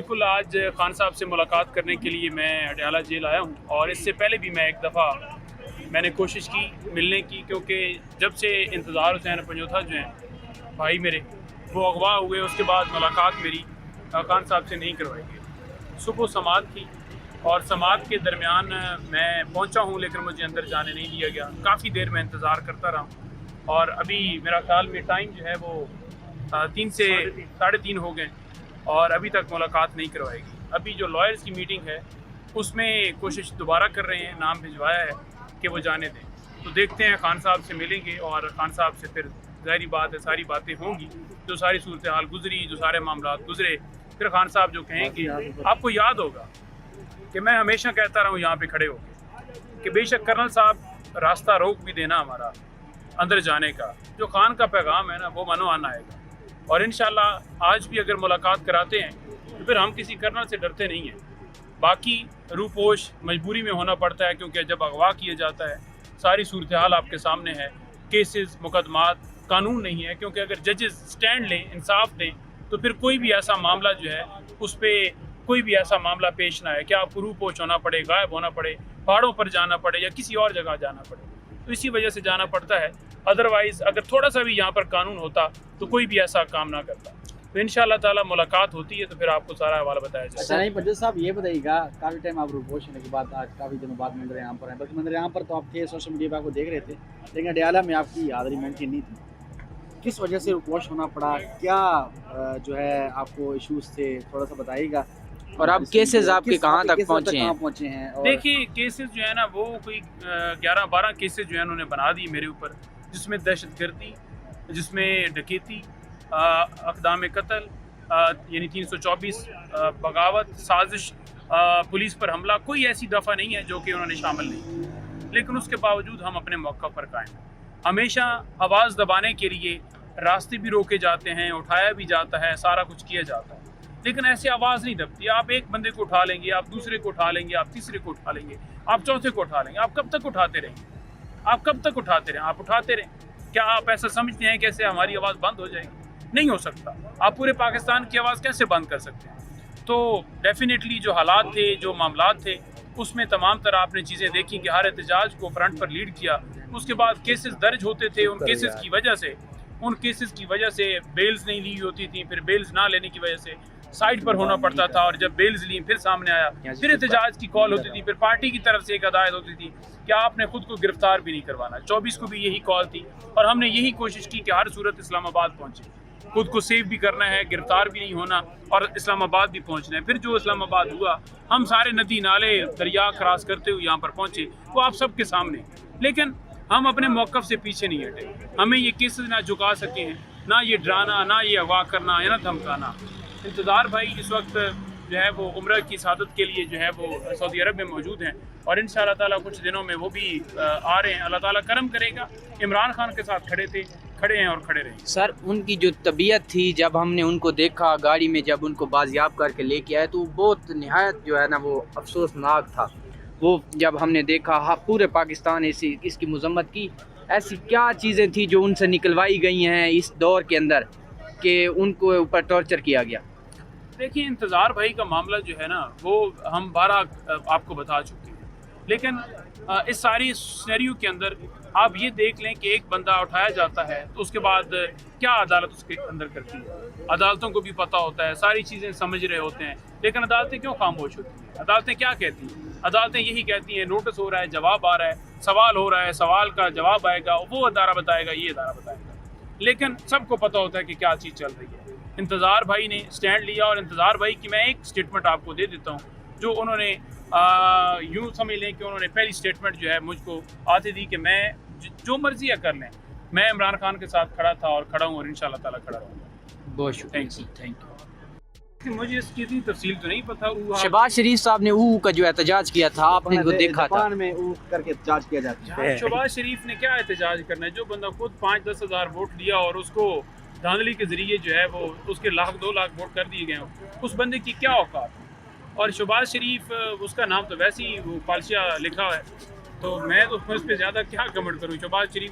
بالکل آج خان صاحب سے ملاقات کرنے کے لیے میں اڈیالہ جیل آیا ہوں، اور اس سے پہلے بھی میں ایک دفعہ میں نے کوشش کی ملنے کی، کیونکہ جب سے انتظار حسین پنجوتھا جو ہیں بھائی میرے وہ اغوا ہوئے، اس کے بعد ملاقات میری خان صاحب سے نہیں کروائی گئی۔ صبح سماعت تھی اور سماعت کے درمیان میں پہنچا ہوں، لیکن مجھے اندر جانے نہیں دیا گیا۔ کافی دیر میں انتظار کرتا رہا ہوں، اور ابھی میرا خیال میں ٹائم جو ہے وہ 3 سے 3:30 ہو گئے، اور ابھی تک ملاقات نہیں کروائی گئی۔ ابھی جو لائرز کی میٹنگ ہے اس میں کوشش دوبارہ کر رہے ہیں، نام بھجوایا ہے کہ وہ جانے دیں، تو دیکھتے ہیں خان صاحب سے ملیں گے، اور خان صاحب سے پھر ظاہری بات ہے ساری باتیں ہوں گی، جو ساری صورتحال گزری، جو سارے معاملات گزرے، پھر خان صاحب جو کہیں گے۔ آپ کو یاد ہوگا کہ میں ہمیشہ کہتا رہا ہوں یہاں پہ کھڑے ہو کے کہ بے شک کرنل صاحب راستہ روک بھی دینا ہمارا اندر جانے کا، جو خان کا پیغام ہے نا وہ منوان آئے گا، اور انشاءاللہ آج بھی اگر ملاقات کراتے ہیں تو پھر ہم کسی کرنل سے ڈرتے نہیں ہیں۔ باقی روپوش مجبوری میں ہونا پڑتا ہے، کیونکہ جب اغوا کیا جاتا ہے ساری صورتحال آپ کے سامنے ہے، کیسز، مقدمات، قانون نہیں ہے، کیونکہ اگر ججز سٹینڈ لیں، انصاف دیں، تو پھر کوئی بھی ایسا معاملہ جو ہے اس پہ کوئی بھی ایسا معاملہ پیش نہ ہے کہ آپ کو روپوش ہونا پڑے، غائب ہونا پڑے، پہاڑوں پر جانا پڑے یا کسی اور جگہ جانا پڑے، تو اسی وجہ سے جانا پڑتا ہے۔ ادروائز اگر تھوڑا سا بھی یہاں پر قانون ہوتا تو کوئی بھی ایسا کام نہ کرتا۔ تو انشاءاللہ تعالی ملاقات ہوتی ہے تو پھر آپ کو سارا حوالہ بتایا جائے گا۔ اچھا نہیں پنجو صاحب یہ بتائیے گا، کافی ٹائم آپ روپوش ہونے کے بعد آج کافی دنوں بعد منظر عام پر ہیں، بلکہ منظر عام پر تو آپ تھے، سوشل میڈیا پہ آپ کو دیکھ رہے تھے، لیکن اڈیالہ میں آپ کی حاضری ممکن نہیں تھی۔ کس وجہ سے روپوش ہونا پڑا؟ کیا جو ہے آپ کو ایشوز تھے؟ تھوڑا سا بتائیے گا، اور اب کیسز آپ کے کہاں تک پہنچے ہیں؟ دیکھیے کیسز جو ہے نا وہ کوئی 11-12 کیسز جو ہے انہوں نے بنا دی میرے اوپر، جس میں دہشت گردی، جس میں ڈکیتی، اقدام قتل، یعنی 324، بغاوت، سازش، پولیس پر حملہ، کوئی ایسی دفعہ نہیں ہے جو کہ انہوں نے شامل نہیں کی، لیکن اس کے باوجود ہم اپنے موقع پر قائم ہیں۔ ہمیشہ آواز دبانے کے لیے راستے بھی روکے جاتے ہیں، اٹھایا بھی جاتا ہے، سارا کچھ کیا جاتا ہے، لیکن ایسے آواز نہیں دبتی۔ آپ ایک بندے کو اٹھا لیں گے، آپ دوسرے کو اٹھا لیں گے، آپ تیسرے کو اٹھا لیں گے، آپ چوتھے کو اٹھا لیں گے، آپ کب تک اٹھاتے رہیں گے؟ آپ کب تک اٹھاتے رہیں؟ آپ اٹھاتے رہیں۔ کیا آپ ایسا سمجھتے ہیں کہ ایسے ہماری آواز بند ہو جائے گی؟ نہیں ہو سکتا۔ آپ پورے پاکستان کی آواز کیسے بند کر سکتے ہیں؟ تو ڈیفینیٹلی جو حالات تھے، جو معاملات تھے، اس میں تمام طرح آپ نے چیزیں دیکھی کہ ہر احتجاج کو فرنٹ پر لیڈ کیا، اس کے بعد کیسز درج ہوتے تھے، ان کیسز کی وجہ سے بیلز نہیں لی ہوتی تھی، پھر بیلز نہ لینے کی وجہ سے سائٹ پر ہونا پڑتا تھا، اور جب بیلز لیں پھر سامنے آیا، پھر احتجاج کی کال ہوتی تھی، پھر پارٹی کی طرف سے ایک ہدایت ہوتی تھی کہ آپ نے خود کو گرفتار بھی نہیں کروانا۔ 24 کو بھی یہی کال تھی، اور ہم نے یہی کوشش کی کہ ہر صورت اسلام آباد پہنچے، خود کو سیف بھی کرنا ہے، گرفتار بھی نہیں ہونا، اور اسلام آباد بھی پہنچنا ہے۔ پھر جو اسلام آباد ہوا، ہم سارے ندی نالے دریا کراس کرتے ہوئے یہاں پر پہنچے، وہ آپ سب کے سامنے، لیکن ہم اپنے موقف سے پیچھے نہیں ہٹے۔ ہمیں یہ کیسز نہ جھکا سکے ہیں، نہ یہ ڈرانا، نہ یہ اغوا کرنا، یا نہ دھمکانا۔ انتظار بھائی اس وقت جو ہے وہ عمرہ کی سعادت کے لیے جو ہے وہ سعودی عرب میں موجود ہیں، اور انشاءاللہ تعالیٰ کچھ دنوں میں وہ بھی آ رہے ہیں۔ اللہ تعالیٰ کرم کرے گا۔ عمران خان کے ساتھ کھڑے تھے، کھڑے ہیں اور کھڑے رہیں گے۔ سر ان کی جو طبیعت تھی، جب ہم نے ان کو دیکھا گاڑی میں، جب ان کو بازیاب کر کے لے کے آئے، تو بہت نہایت جو ہے نا وہ افسوسناک تھا۔ وہ جب ہم نے دیکھا، پورے پاکستان اس کی مذمت کی۔ ایسی کیا چیزیں تھیں جو ان سے نکلوائی گئی ہیں اس دور کے اندر کہ ان کو اوپر ٹارچر کیا گیا؟ دیکھیں انتظار بھائی کا معاملہ جو ہے نا وہ ہم 12 آپ کو بتا چکے ہیں، لیکن اس ساری سینیریو کے اندر آپ یہ دیکھ لیں کہ ایک بندہ اٹھایا جاتا ہے تو اس کے بعد کیا عدالت اس کے اندر کرتی ہے۔ عدالتوں کو بھی پتہ ہوتا ہے، ساری چیزیں سمجھ رہے ہوتے ہیں، لیکن عدالتیں کیوں خاموش ہوتی ہیں؟ عدالتیں کیا کہتی ہیں؟ عدالتیں یہی کہتی ہیں نوٹس ہو رہا ہے، جواب آ رہا ہے، سوال ہو رہا ہے، سوال کا جواب آئے گا، وہ ادارہ بتائے گا، یہ ادارہ بتائے گا، لیکن سب کو پتہ ہوتا ہے کہ کیا چیز چل رہی ہے۔ انتظار بھائی نے سٹینڈ لیا، اور انتظار بھائی کی میں ایک سٹیٹمنٹ آپ کو دے دیتا ہوں، جو انہوں نے یوں سمجھ لیں کہ انہوں نے پہلی سٹیٹمنٹ جو ہے مجھ کو آتی تھی کہ میں جو مرضی ہے کر لیں، میں عمران خان کے ساتھ کھڑا تھا اور کھڑا ہوں، اور انشاءاللہ تعالیٰ کھڑا رہوں گا۔ بہت شکریہ، تھینک یو۔ مجھے اس کی اتنی تفصیل تو نہیں پتہ۔ شہباز شریف صاحب نے کا جو احتجاج کیا تھا، آپ نے وہ دیکھا تھا؟ جاپان میں کر کے احتجاج کیا جاتا ہے۔ شہباز شریف نے کیا احتجاج کرنا ہے؟ جو بندہ خود 5-10 ہزار ووٹ لیا اور اس کو دھاندلی کے ذریعے جو ہے وہ اس کے 1-2 لاکھ ووٹ کر دیے گئے ہیں، اس بندے کی کیا اوقات ہے؟ اور شہباز شریف اس کا نام تو ویسے ہی وہ فالشیا لکھا ہے، تو میں تو اس پہ زیادہ کیا کمنٹ کروں؟ شہباز شریف